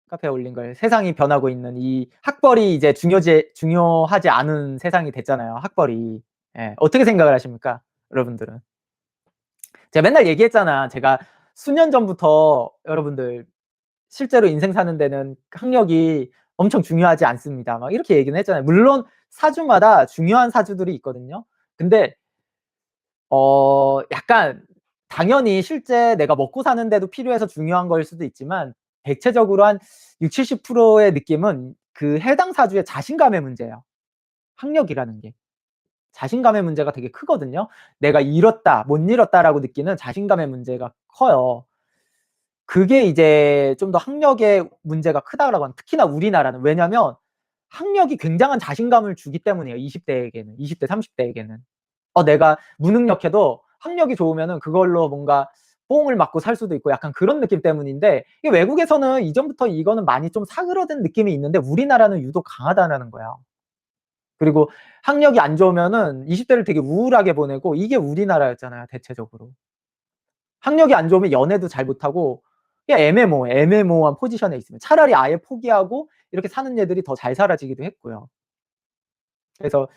카페에 올린 걸 세상이 변하고 있는 이 학벌이 이제 중요하지 않은 세상이 됐잖아요, 학벌이. 예. 어떻게 생각을 하십니까? 여러분들은? 제가 맨날 얘기했잖아. 제가 수년 전부터 여러분들 실제로 인생 사는 데는 학력이 엄청 중요하지 않습니다. 막 이렇게 얘기는 했잖아요. 물론 사주마다 중요한 사주들이 있거든요. 근데 약간 당연히 실제 내가 먹고 사는 데도 필요해서 중요한 거일 수도 있지만 대체적으로 한 60~70% 의 느낌은 그 해당 사주의 자신감의 문제예요. 학력이라는 게. 자신감의 문제가 되게 크거든요. '내가 이뤘다. 못 이뤘다.'라고 느끼는 자신감의 문제가 커요. 그게 이제 좀 더 학력의 문제가 크다라고 하는, 특히나 우리나라는. 왜냐면 학력이 굉장한 자신감을 주기 때문이에요, 20 대에게는. 20 대, 30 대에게는. 내가 무능력해도 학력이 좋으면은 그걸로 뭔가 뽕을 맞고 살 수도 있고 약간 그런 느낌 때문인데, 이게 외국에서는 이전부터 이거는 많이 좀 사그러든 느낌이 있는데 우리나라는 유독 강하다라는 거야. 그리고 학력이 안 좋으면은 20 대를 되게 우울하게 보내고, 이게 우리나라였잖아요, 대체적으로. 학력이 안 좋으면 연애도 잘 못하고 그냥 애매모호한 포지션에 있으면 차라리 아예 포기하고 이렇게 사는 애들이 더 잘 살아지기도 했고요. 그래서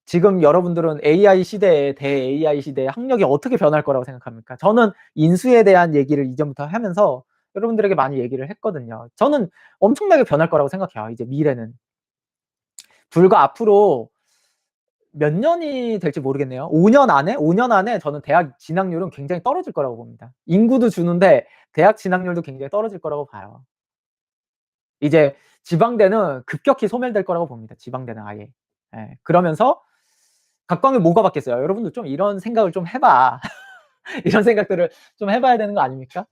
지금 여러분들은 AI 시대에, 대-AI 시대에 학력이 어떻게 변할 거라고 생각합니까? 저는 인수에 대한 얘기를 이전부터 하면서 여러분들에게 많이 얘기를 했거든요. 저는 엄청나게 변할 거라고 생각해요, 이제 미래는. 불과 앞으로 몇 년이 될지 모르겠네요. 5년 안에 저는 대학 진학률은 굉장히 떨어질 거라고 봅니다. 인구도 주는데 대학 진학률도 굉장히 떨어질 거라고 봐요. 이제 지방대는 급격히 소멸될 거라고 봅니다, 지방대는 아예. 예. 그러면서 각광이 뭐가 받겠어요. 여러분들 좀 이런 생각을 좀 해 봐. 이런 생각들을 좀 해 봐야 되는 거 아닙니까?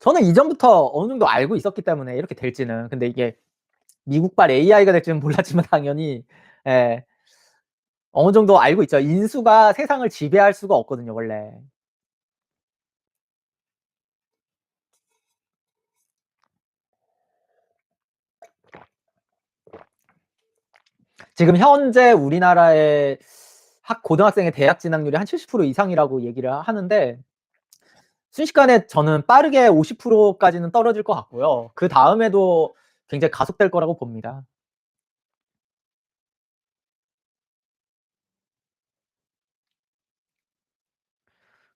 저는 이전부터 어느 정도 알고 있었기 때문에 이렇게 될지는. 근데 이게 미국발 AI가 될지는 몰랐지만 당연히, 예, 어느 정도 알고 있죠. 인수가 세상을 지배할 수가 없거든요, 원래. 지금 현재 우리나라의 고등학생의 대학 진학률이 한 70% 이상이라고 얘기를 하는데, 순식간에 저는 빠르게 50% 까지는 떨어질 것 같고요. 그다음에도 굉장히 가속될 거라고 봅니다.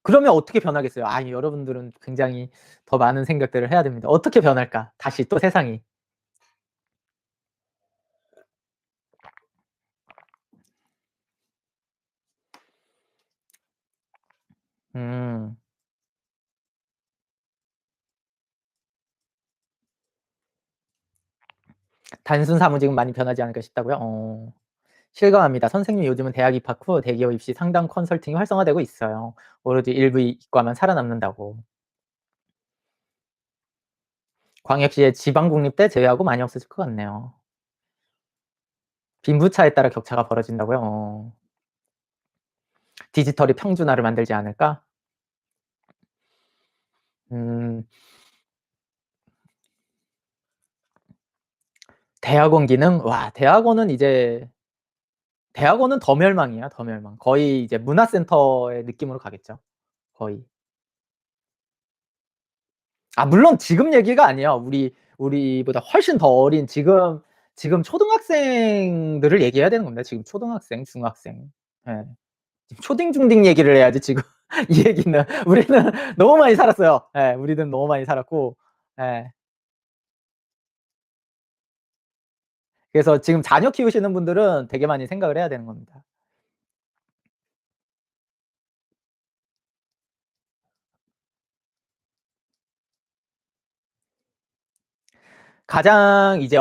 그러면 어떻게 변하겠어요? 여러분들은 굉장히 더 많은 생각들을 해야 됩니다. 어떻게 변할까? 다시 또 세상이. 음. 단순 사무직은 많이 변하지 않을까 싶다고요? 실감합니다. 선생님이 요즘은 대학 입학 후 대기업 입시 상담 컨설팅이 활성화되고 있어요. 오로지 일부 이과만 살아남는다고. 광역시의 지방국립대 제외하고 많이 없어질 것 같네요. 빈부차에 따라 격차가 벌어진다고요? 디지털이 평준화를 만들지 않을까? 음. 대학원 기능? 와, 대학원은 더 멸망이야, 더 멸망. 거의 이제 문화센터의 느낌으로 가겠죠, 거의. 물론 지금 얘기가 아니에요. 우리보다 훨씬 더 어린 지금 초등학생들을 얘기해야 되는 겁니다. 지금 초등학생, 중학생. 예. 지금 초딩, 중딩 얘기를 해야지 지금. 이 얘기는. 우리는 너무 많이 살았어요. 예. 우리는 너무 많이 살았고. 예. 그래서 지금 자녀 키우시는 분들은 되게 많이 생각을 해야 되는 겁니다. 가장 이제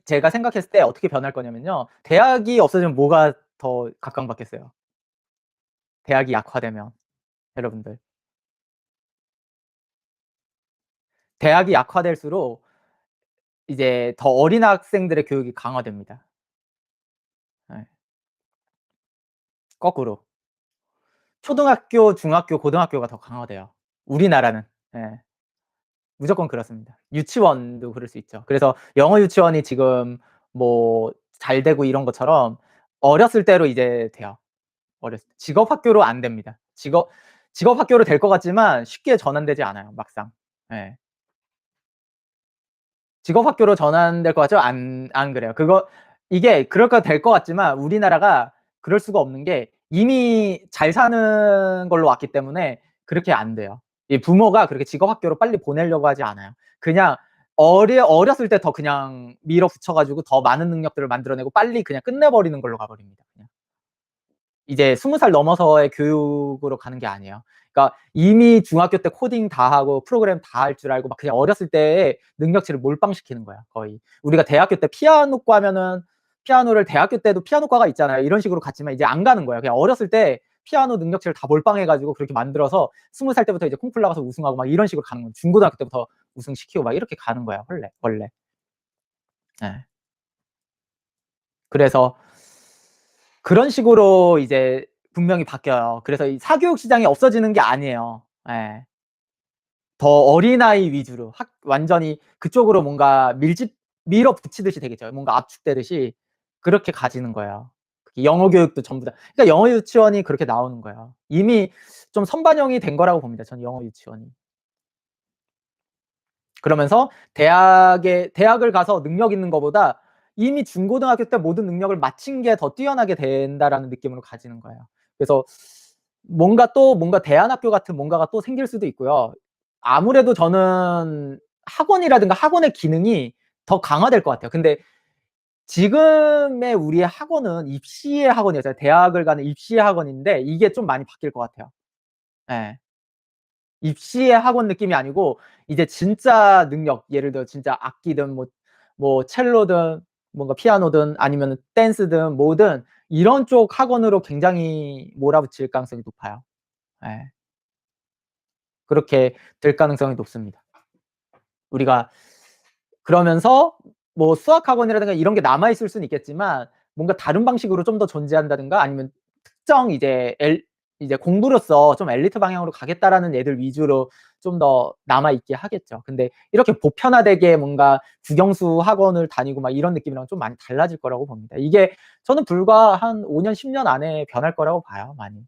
제가 생각했을 때 어떻게 변할 거냐면요. 대학이 없어지면 뭐가 더 각광받겠어요? 대학이 약화되면, 여러분들. 대학이 약화될수록 이제 더 어린 학생들의 교육이 강화됩니다. 예. 거꾸로. 초등학교, 중학교, 고등학교가 더 강화돼요, 우리나라는. 예. 무조건 그렇습니다. 유치원도 그럴 수 있죠. 그래서 영어 유치원이 지금 뭐 잘 되고 이런 것처럼 어렸을 때로 이제 돼요. 직업 학교로 안 됩니다. 직업 학교로 될 것 같지만 쉽게 전환되지 않아요, 막상. 예. 직업 학교로 전환될 것 같죠? 안 그래요. 이게 그럴까 될 것 같지만 우리나라가 그럴 수가 없는 게 이미 잘 사는 걸로 왔기 때문에 그렇게 안 돼요. 이 부모가 그렇게 직업 학교로 빨리 보내려고 하지 않아요. 그냥 어렸을 때 더 그냥 밀어붙여 가지고 더 많은 능력들을 만들어내고 빨리 그냥 끝내버리는 걸로 가버립니다, 그냥. 이제 20살 넘어서의 교육으로 가는 게 아니에요. 그러니까 이미 중학교 때 코딩 다 하고 프로그램 다 할 줄 알고 막 그냥 어렸을 때의 능력치를 몰빵시키는 거야, 거의. 우리가 대학교 때 피아노과 하면은 피아노를 대학교 때도 피아노과가 있잖아요. 이런 식으로 갔지만 이제 안 가는 거예요. 그냥 어렸을 때 피아노 능력치를 다 몰빵해 가지고 그렇게 만들어서 20살 때부터 이제 콩쿠르 나가서 우승하고 막 이런 식으로 가는 거예요. 중고등학교 때부터 우승시키고 막 이렇게 가는 거야, 원래. 예. 그래서 그런 식으로 이제 분명히 바뀌어요. 그래서 이 사교육 시장이 없어지는 게 아니에요. 예. 더 어린아이 위주로 완전히 그쪽으로 뭔가 밀어붙이듯이 되겠죠. 뭔가 압축되듯이 그렇게 가지는 거예요. 영어 교육도 전부 다. 그러니까 영어 유치원이 그렇게 나오는 거예요. 이미 좀 선반영이 된 거라고 봅니다, 저는 영어 유치원이. 그러면서 대학을 가서 능력 있는 거보다 이미 중고등학교 때 모든 능력을 마친 게 더 뛰어나게 된다라는 느낌으로 가지는 거예요. 그래서 뭔가 대안학교 같은 뭔가가 또 생길 수도 있고요. 아무래도 저는 학원이라든가 학원의 기능이 더 강화될 것 같아요. 근데 지금의 우리의 학원은 입시의 학원이었잖아요. 대학을 가는 입시의 학원인데 이게 좀 많이 바뀔 것 같아요. 예. 입시의 학원 느낌이 아니고 이제 진짜 능력, 예를 들어 진짜 악기든 뭐 첼로든 뭔가 피아노든 아니면은 댄스든 뭐든 이런 쪽 학원으로 굉장히 몰아붙일 가능성이 높아요. 예. 그렇게 될 가능성이 높습니다. 우리가 그러면서 뭐 수학 학원이라든가 이런 게 남아 있을 수는 있겠지만 뭔가 다른 방식으로 좀 더 존재한다든가 아니면 특정 이제 공부로서 좀 엘리트 방향으로 가겠다라는 애들 위주로 좀 더 남아 있게 하겠죠. 근데 이렇게 보편화되게 뭔가 국영수 학원을 다니고 막 이런 느낌이랑 좀 많이 달라질 거라고 봅니다. 이게 저는 불과 한 5 년, 10년 안에 변할 거라고 봐요, 많이.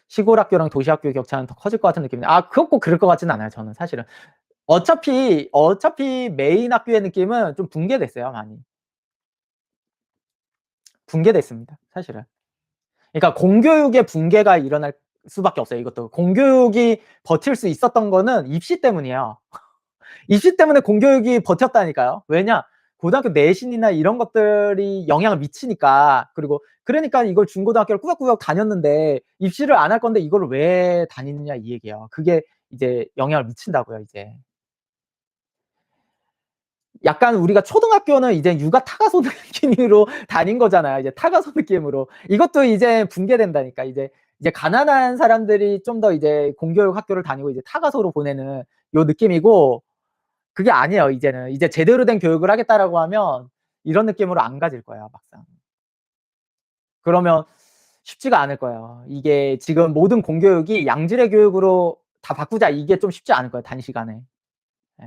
시골 학교랑 도시 학교의 격차는 더 커질 것 같은 느낌인데 그건 꼭 그럴 것 같지는 않아요, 저는 사실은. 어차피 메인 학교의 느낌은 좀 붕괴됐어요, 많이. 붕괴됐습니다, 사실은. 그러니까 공교육의 붕괴가 일어날 수밖에 없어요, 이것도. 공교육이 버틸 수 있었던 거는 입시 때문이에요. 입시 때문에 공교육이 버텼다니까요. 왜냐? 고등학교 내신이나 이런 것들이 영향을 미치니까. 그러니까 이걸 중고등학교를 꾸역꾸역 다녔는데 입시를 안 할 건데 이거를 왜 다니느냐 이 얘기예요. 그게 이제 영향을 미친다고요, 이제. 약간 우리가 초등학교는 이제 육아 타가소 느낌으로 다닌 거잖아요. 이제 타가소 느낌으로. 이것도 이제 붕괴된다니까. 이제 가난한 사람들이 좀 더 이제 공교육 학교를 다니고 이제 타가소로 보내는 요 느낌이고 그게 아니에요, 이제는. 이제 제대로 된 교육을 하겠다라고 하면 이런 느낌으로 안 가질 거예요, 막상. 그러면 쉽지가 않을 거예요. 이게 지금 모든 공교육이 양질의 교육으로 다 바꾸자 이게 좀 쉽지 않을 거예요, 단시간에. 예.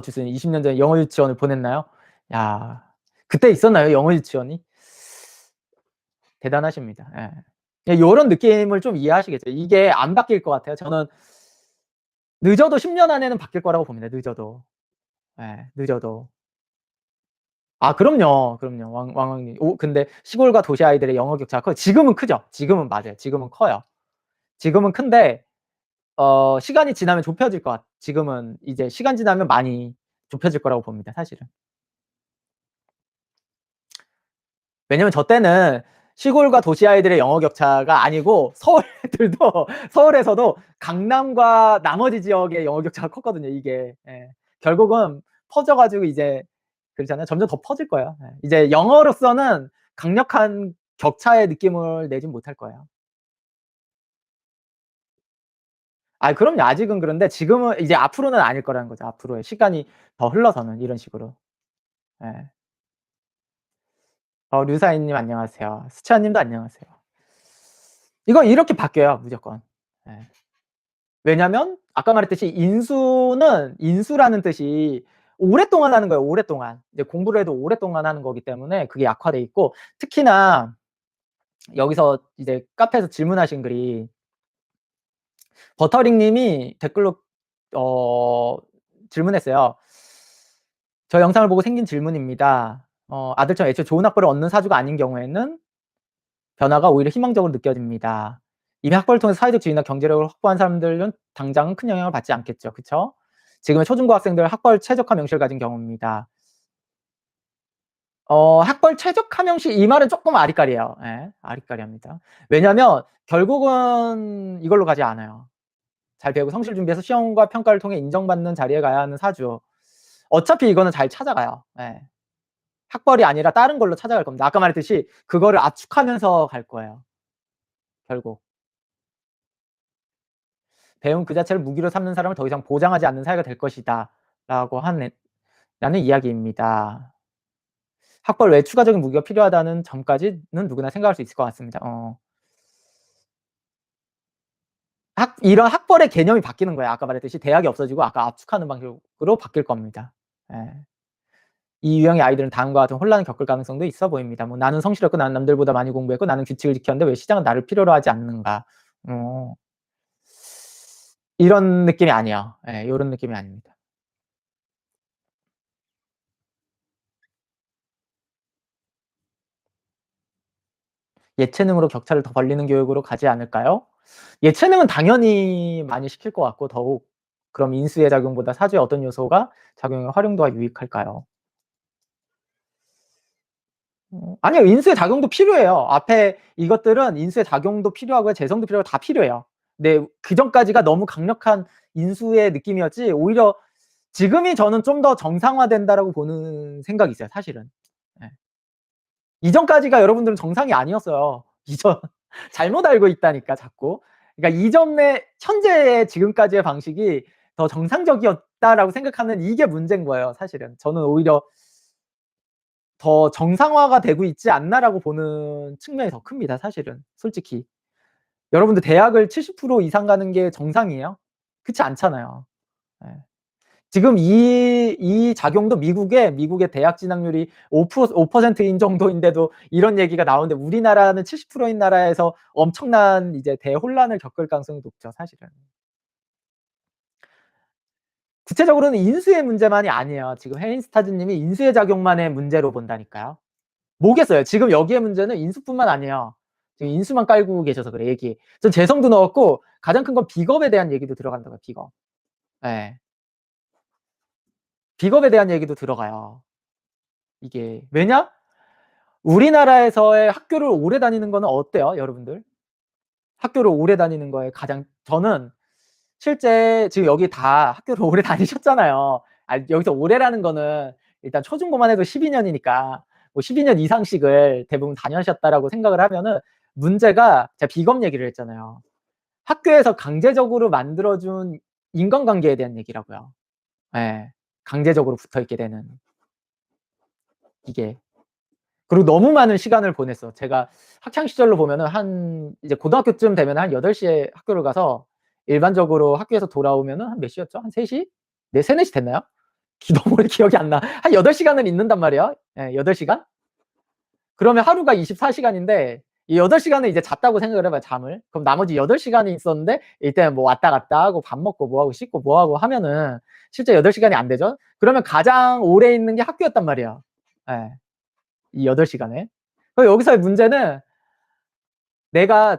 주스님 20년 전에 영어 유치원을 보냈나요? 야. 그때 있었나요? 영어 유치원이? 대단하십니다. 예. 예 요런 느낌을 좀 이해하시겠죠. 이게 안 바뀔 것 같아요. 저는 늦어도 10년 안에는 바뀔 거라고 봅니다, 늦어도. 예. 늦어도. 그럼요. 왕왕님. 근데 시골과 도시 아이들의 영어 격차가 커요. 지금은 크죠. 지금은 맞아요. 지금은 커요. 지금은 큰데 시간이 지나면 좁혀질 것 지금은 이제 시간 지나면 많이 좁혀질 거라고 봅니다, 사실은. 왜냐면 저 때는 시골과 도시 아이들의 영어 격차가 아니고 서울 애들도 서울에서도 강남과 나머지 지역의 영어 격차가 컸거든요, 이게. 예. 결국은 퍼져 가지고 이제 그렇잖아요. 점점 더 퍼질 거예요. 예. 이제 영어로서는 강력한 격차의 느낌을 내진 못할 거예요. 그럼요. 아직은 그런데 지금은 이제 앞으로는 아닐 거라는 거죠, 앞으로의 시간이 더 흘러서는 이런 식으로. 예. 류사인 님 안녕하세요. 수찬 님도 안녕하세요. 이거 이렇게 바뀌어요 무조건. 예. 왜냐면 아까 말했듯이 인수라는 뜻이 오랫동안 하는 거예요, 오랫동안. 이제 공부를 해도 오랫동안 하는 거기 때문에 그게 약화돼 있고, 특히나 여기서 이제 카페에서 질문하신 글이 버터링 님이 댓글로 어 질문했어요. "저 영상을 보고 생긴 질문입니다. 아들처럼 애초에 좋은 학벌을 얻는 사주가 아닌 경우에는 변화가 오히려 희망적으로 느껴집니다. 이미 학벌을 통해서 사회적 지위나 경제력을 확보한 사람들은 당장은 큰 영향을 받지 않겠죠. 그쵸? 지금의 초중고 학생들 학벌 최적화 명시를 가진 경우입니다." 학벌 최적화 명시 이 말은 쪼끔 아리까리해요. 예. 아리까리합니다. 왜냐면 결국은 이걸로 가지 않아요. 잘 배우고 성실 준비해서 시험과 평가를 통해 인정받는 자리에 가야 하는 사주. 어차피 이거는 잘 찾아가요. 예. 학벌이 아니라 다른 걸로 찾아갈 겁니다. 아까 말했듯이 그거를 압축하면서 갈 거예요, 결국. "배움 그 자체를 무기로 삼는 사람을 더 이상 보장하지 않는 사회가 될 것이다."라고 하는 라는 이야기입니다. 학벌 외에 추가적인 무기가 필요하다는 점까지는 누구나 생각할 수 있을 것 같습니다. 이런 학벌의 개념이 바뀌는 거예요. 아까 말했듯이 대학이 없어지고 아까 압축하는 방식으로 바뀔 겁니다. 예. 이 유형의 아이들은 다음과 같은 혼란을 겪을 가능성도 있어 보입니다. 뭐 "나는 성실했고 나는 남들보다 많이 공부했고 나는 규칙을 지켰는데 왜 시장은 나를 필요로 하지 않는가." 어 이런 느낌이 아니에요. 예. 요런 느낌이 아닙니다. 예체능으로 격차를 더 벌리는 교육으로 가지 않을까요? 예체능은 당연히 많이 시킬 것 같고, 더욱 그럼 인수의 작용보다 사주의 어떤 요소가 작용의 활용도가 유익할까요? 아니요. 인수의 작용도 필요해요. 앞에 이것들은 인수의 작용도 필요하고요. 재성도 필요하고 다 필요해요. 근데 그전까지가 너무 강력한 인수의 느낌이었지, 오히려 지금이 저는 좀 더 정상화된다라고 보는 생각이 있어요, 사실은. 예. 이전까지가 여러분들은 정상이 아니었어요. 이전 잘못 알고 있다니까 자꾸. 그러니까 이전의 현재의 지금까지의 방식이 더 정상적이었다라고 생각하는 이게 문제인 거예요, 사실은. 저는 오히려 '더 정상화가 되고 있지 않나.'라고 보는 측면이 더 큽니다, 사실은 솔직히. 여러분들 대학을 70% 이상 가는 게 정상이에요? 그렇지 않잖아요. 예. 지금 이 작용도 미국의 대학 진학률이 5%인 정도인데도 이런 얘기가 나오는데, 우리나라는 70%인 나라에서 엄청난 이제 대혼란을 겪을 가능성이 높죠, 사실은. 구체적으로는 인수의 문제만이 아니에요. 지금 헤인스타즈 님이 인수의 작용만의 문제로 본다니까요. 뭐겠어요. 지금 여기에 문제는 인수뿐만 아니에요. 지금 인수만 깔고 계셔서 그래, 얘기. 전 재성도 넣었고 가장 큰 건 비겁에 대한 얘기도 들어간다고요, 비겁. 예. 비겁에 대한 얘기도 들어가요, 이게. 왜냐? 우리나라에서의 학교를 오래 다니는 거는 어때요, 여러분들? 학교를 오래 다니는 거에 가장, 저는 실제 지금 여기 다 학교를 오래 다니셨잖아요. 여기서 오래라는 거는 일단 초중고만 해도 12 년이니까 뭐 12년 이상씩을 대부분 다녀셨다라고 생각을 하면은, 문제가 제가 비검 얘기를 했잖아요. 학교에서 강제적으로 만들어 준 인간관계에 대한 얘기라고요. 예. 강제적으로 붙어 있게 되는 이게. 그리고 너무 많은 시간을 보냈어. 제가 학창 시절로 보면은 한 이제 고등학교쯤 되면 한 8 시에 학교를 가서 일반적으로 학교에서 돌아오면은 한 몇 시였죠? 한 3 시? 네 3-4시 됐나요? 너무 오래 기억이 안 나. 한 8 시간을 있는단 말이에요. 예 8 시간? 그러면 하루가 24 시간인데 이 8 시간을 이제 잤다고 생각을 해 봐요, 잠을. 그럼 나머지 8 시간이 있었는데 이때는 뭐 왔다 갔다 하고 밥 먹고 뭐 하고 씻고 뭐 하고 하면은 실제 8 시간이 안 되죠. 그러면 가장 오래 있는 게 학교였단 말이에요. 예. 이 8 시간에. 여기서의 문제는, 내가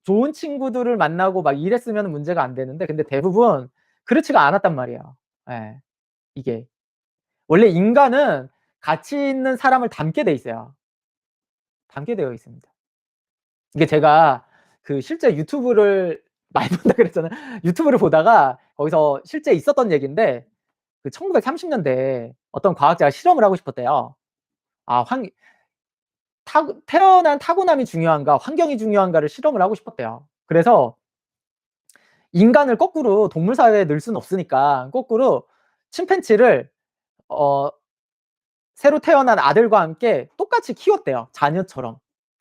좋은 친구들을 만나고 막 이랬으면은 문제가 안 되는데, 근데 대부분 그렇지가 않았단 말이에요. 예. 이게. 원래 인간은 가치 있는 사람을 닮게 돼 있어요. 닮게 되어 있습니다. 이게 제가 그 실제 유튜브를 많이 본다 그랬잖아요. 유튜브를 보다가 거기서 실제 있었던 얘기인데, 그 1930 년대에 어떤 과학자가 실험을 하고 싶었대요. 아 환 태어난 타고남이 중요한가 환경이 중요한가를 실험을 하고 싶었대요. 그래서 인간을 거꾸로 동물 사회에 넣을 수는 없으니까 거꾸로 침팬지를 어 새로 태어난 아들과 함께 똑같이 키웠대요, 자녀처럼.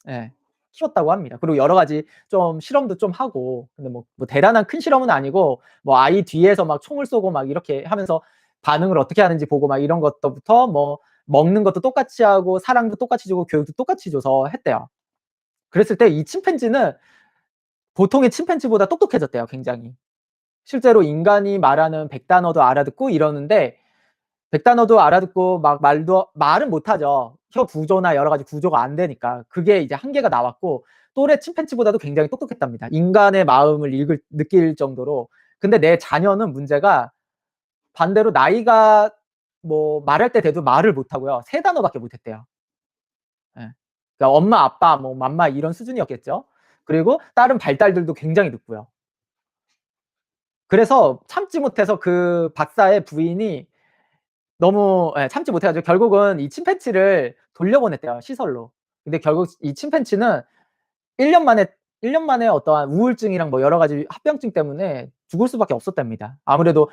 예. 키웠다고 합니다. 그리고 여러 가지 좀 실험도 좀 하고 근데 뭐 대단한 큰 실험은 아니고 뭐 아이 뒤에서 막 총을 쏘고 막 이렇게 하면서 반응을 어떻게 하는지 보고 막 이런 것부터 뭐 먹는 것도 똑같이 하고 사랑도 똑같이 주고 교육도 똑같이 줘서 했대요. 그랬을 때 이 침팬지는 보통의 침팬지보다 똑똑해졌대요 굉장히. 실제로 인간이 말하는 100 단어도 알아듣고 이러는데 100 단어도 알아듣고 막 말은 못하죠. 혀 구조나 여러 가지 구조가 안 되니까. 그게 이제 한계가 나왔고 또래 침팬지보다도 굉장히 똑똑했답니다. 인간의 마음을 느낄 정도로. 근데 내 자녀는 문제가 반대로 나이가 뭐 말할 때 돼도 말을 못하고요. 3 단어밖에 못했대요. 예. 그러니까 엄마, 아빠, 뭐 맘마 이런 수준이었겠죠. 그리고 다른 발달들도 굉장히 늦고요. 그래서 참지 못해서 그 박사의 부인이 너무 참지 못해 가지고 결국은 이 침팬지를 돌려보냈대요, 시설로. 근데 결국 이 침팬지는 1년 만에 1년 만에 어떠한 우울증이랑 뭐 여러 가지 합병증 때문에 죽을 수밖에 없었답니다. 아무래도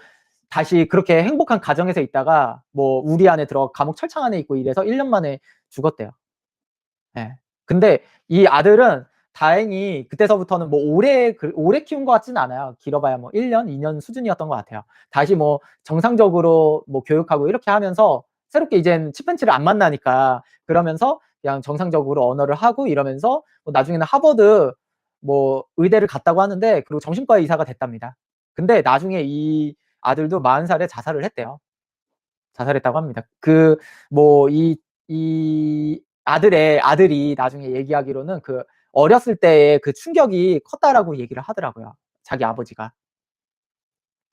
다시 그렇게 행복한 가정에서 있다가 뭐 우리 안에 감옥 철창 안에 있고 이래서 1년 만에 죽었대요. 예. 근데 이 아들은 다행히 그때서부터는 뭐 오래 키운 것 같지는 않아요. 길어봐야 뭐 1 년, 2년 수준이었던 것 같아요. 다시 뭐 정상적으로 뭐 교육하고 이렇게 하면서 새롭게 이젠 침팬지를 안 만나니까 그러면서 그냥 정상적으로 언어를 하고 이러면서 뭐 나중에는 하버드 뭐 의대를 갔다고 하는데 그리고 정신과 의사가 됐답니다. 근데 나중에 이 아들도 40 살에 자살을 했대요. 자살했다고 합니다. 그 뭐 아들이 나중에 얘기하기로는 그 어렸을 때의 그 충격이 컸다라고 얘기를 하더라고요, 자기 아버지가.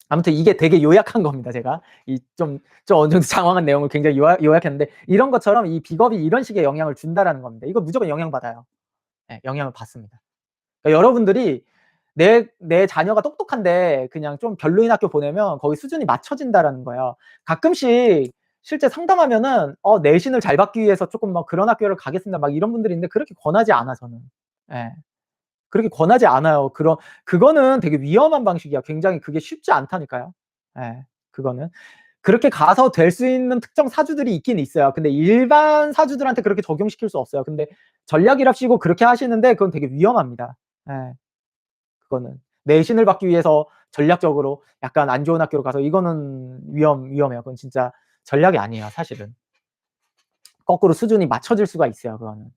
아무튼 이게 되게 요약한 겁니다, 제가. 이 좀 어느 정도 장황한 내용을 굉장히 요약했는데 이런 것처럼 이 비겁이 이런 식의 영향을 준다라는 겁니다. 이거 무조건 영향받아요. 예, 영향을 받습니다. 그러니까 여러분들이 내 자녀가 똑똑한데 그냥 좀 별로인 학교 보내면 거기 수준이 맞춰진다라는 거예요. 가끔씩 실제 상담하면은 내신을 잘 받기 위해서 쪼끔 막 "그런 학교를 가겠습니다." 막 이런 분들이 있는데 그렇게 권하지 않아 저는. 예. 그렇게 권하지 않아요. 그거는 되게 위험한 방식이야. 굉장히 그게 쉽지 않다니까요. 예. 그거는. 그렇게 가서 될 수 있는 특정 사주들이 있긴 있어요. 근데 일반 사주들한테 그렇게 적용시킬 수 없어요. 근데 전략이랍시고 그렇게 하시는데 그건 되게 위험합니다. 예. 그거는. 내신을 받기 위해서 전략적으로 약간 안 좋은 학교로 가서 이거는 위험해요. 그건 진짜 전략이 아니에요 사실은. 거꾸로 수준이 맞춰질 수가 있어요 그거는.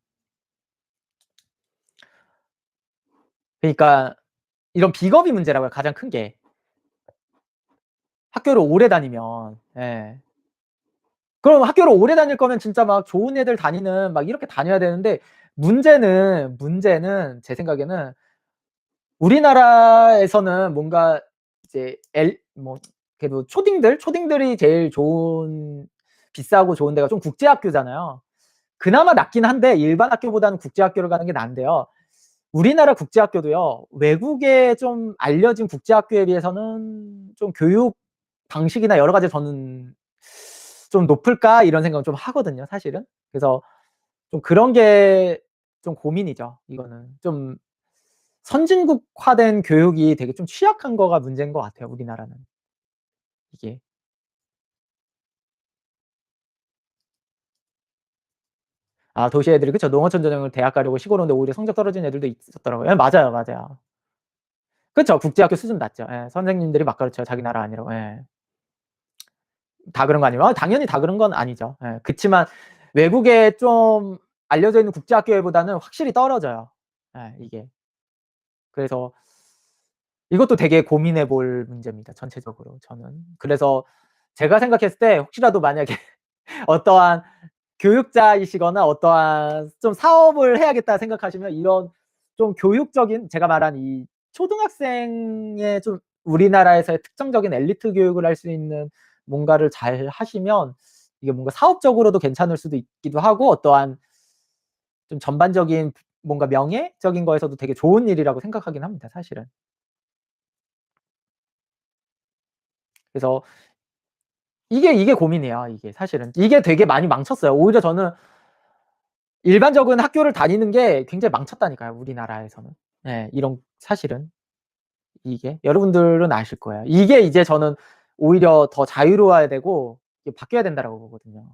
그러니까 이런 비겁이 문제라고요 가장 큰 게. 학교를 오래 다니면. 예. 그럼 학교를 오래 다닐 거면 진짜 막 좋은 애들 다니는 막 이렇게 다녀야 되는데 문제는 제 생각에는 우리나라에서는 뭔가 이제 그래도 초딩들이 제일 비싸고 좋은 데가 좀 국제 학교잖아요. 그나마 낫긴 한데 일반 학교보다는 국제 학교를 가는 게 나은데요. 우리나라 국제 학교도요. 외국의 좀 알려진 국제 학교에 비해서는 좀 교육 방식이나 여러 가지 저는 '좀 높을까?' 이런 생각은 좀 하거든요 사실은. 그래서 좀 그런 게 좀 고민이죠 이거는. 좀 선진국화된 교육이 되게 좀 취약한 거가 문제인 것 같아요 우리나라는 이게. 아 도시 애들이 그쵸. 농어촌 전형을 대학 가려고 시골 오는데 오히려 성적 떨어지는 애들도 있었더라고요. 예 맞아요, 맞아요. 그쵸. 국제학교 수준 낮죠. 예. 선생님들이 막 가르쳐요 자기 나라 아니라고. 예. 다 그런 거 아니에요? 당연히 다 그런 건 아니죠. 예. 그치만 외국에 좀 알려져 있는 국제학교보다는 확실히 떨어져요. 예 이게. 그래서 이것도 되게 고민해 볼 문제입니다 전체적으로 저는. 그래서 제가 생각했을 때 혹시라도 만약에 어떠한 교육자이시거나 어떠한 좀 '사업을 해야겠다.' 생각하시면 이런 좀 교육적인 제가 말한 이 초등학생의 좀 우리나라에서의 특정적인 엘리트 교육을 할 수 있는 뭔가를 잘 하시면 이게 뭔가 사업적으로도 괜찮을 수도 있기도 하고 어떠한 좀 전반적인 뭔가 명예적인 거에서도 되게 좋은 일이라고 생각하긴 합니다 사실은. 그래서 이게 고민이에요 이게 사실은. 이게 되게 많이 망쳤어요. 오히려 저는 일반적인 학교를 다니는 게 굉장히 망쳤다니까요 우리나라에서는. 예 이런 사실은 이게. 여러분들은 아실 거예요. 이게 이제 저는 오히려 더 자유로워야 되고 이게 바뀌어야 된다라고 보거든요.